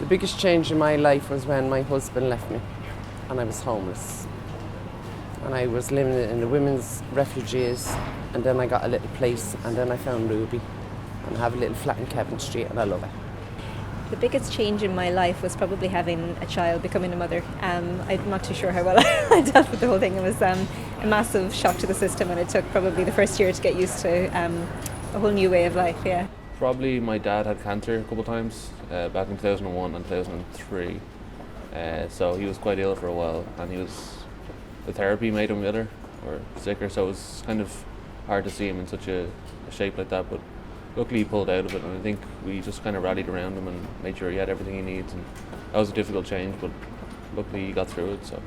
biggest change in my life was when my husband left me and I was homeless. And I was living in the women's refugees, and then I got a little place, and then I found Ruby, and I have a little flat in Kevin Street, and I love it. The biggest change in my life was probably having a child, becoming a mother. I'm not too sure how well I dealt with the whole thing. It was a massive shock to the system, and it took probably the first year to get used to a whole new way of life, yeah. Probably my dad had cancer a couple of times, back in 2001 and 2003. So he was quite ill for a while, and the therapy made him better or sicker, so it was kind of hard to see him in such a shape like that, but luckily he pulled out of it, and I think we just kind of rallied around him and made sure he had everything he needs, and that was a difficult change, but luckily he got through it. So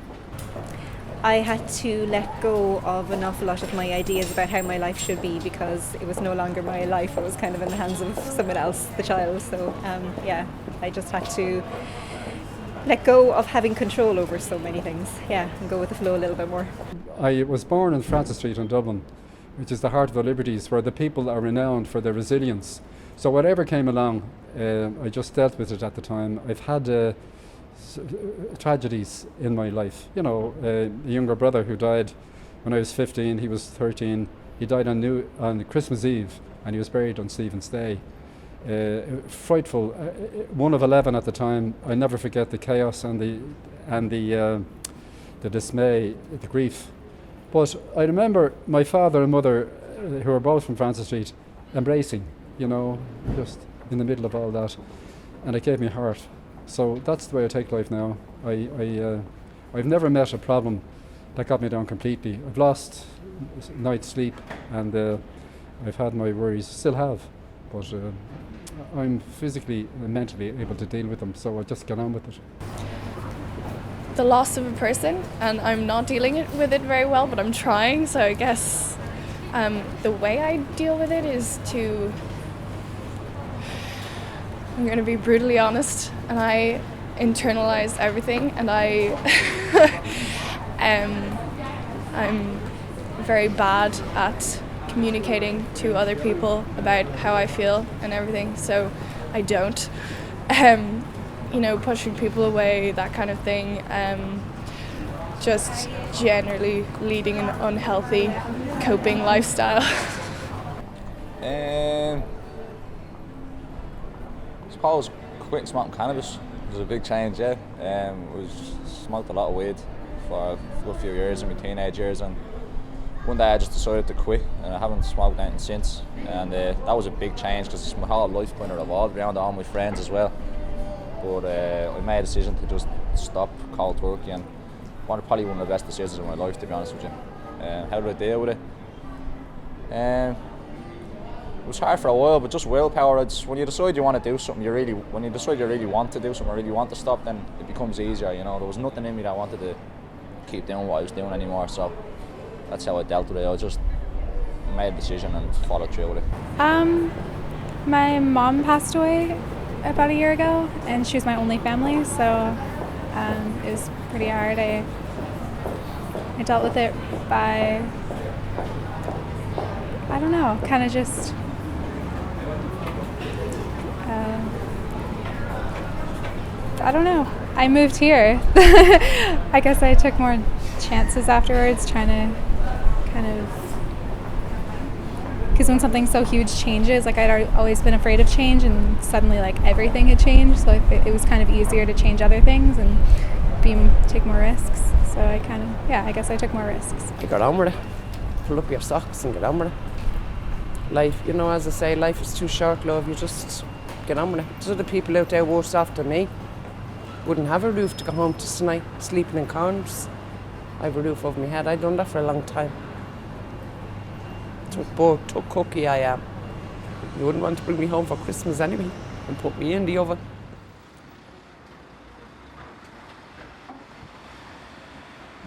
I had to let go of an awful lot of my ideas about how my life should be, because it was no longer my life, it was kind of in the hands of someone else, the child. So I just had to let go of having control over so many things, and go with the flow a little bit more. I was born on Francis Street in Dublin, which is the heart of the Liberties, where the people are renowned for their resilience. So whatever came along, I just dealt with it at the time. I've had tragedies in my life. You know, a younger brother who died when I was 15, he was 13. He died on Christmas Eve, and he was buried on Stephen's Day. Frightful. One of 11 at the time. I never forget the chaos and the dismay, the grief. But I remember my father and mother, who were both from Francis Street, embracing, you know, just in the middle of all that, and it gave me heart. So that's the way I take life now. I've never met a problem that got me down completely. I've lost night's sleep, and I've had my worries, still have, but I'm physically and mentally able to deal with them, so I just get on with it. The loss of a person, and I'm not dealing with it very well, but I'm trying. So I guess the way I deal with it is I'm going to be brutally honest, and I internalize everything, and I'm very bad at communicating to other people about how I feel and everything, so I don't. Pushing people away, that kind of thing. Just generally leading an unhealthy coping lifestyle. I suppose quitting smoking cannabis was a big change, yeah. Smoked a lot of weed for a good few years in my teenage years, and one day I just decided to quit, and I haven't smoked anything since. And that was a big change, because my whole life kind of revolved around all my friends as well. But I made a decision to just stop cold turkey, and probably one of the best decisions of my life, to be honest with you. How did I deal with it? It was hard for a while, but just willpower. When you decide you want to do something, when you decide you really want to do something, or really want to stop, then it becomes easier. You know, there was nothing in me that wanted to keep doing what I was doing anymore. So that's how I dealt with it. I just made a decision and followed through with it. My mom passed away about a year ago, and she was my only family, so it was pretty hard. I dealt with it by, I don't know, kind of just I don't know. I moved here. I guess I took more chances afterwards, trying to kind of, because when something so huge changes, like I'd always been afraid of change, and suddenly like everything had changed, so it was kind of easier to change other things and take more risks. So I kind of, I guess I took more risks. You got on with it. Pull up your socks and get on with it. Life, you know, as I say, life is too short, love. You just get on with it. There's other people out there worse off than me. Wouldn't have a roof to go home to tonight, sleeping in corners. I have a roof over my head. I've done that for a long time. Took cookie I am. You wouldn't want to bring me home for Christmas anyway and put me in the oven.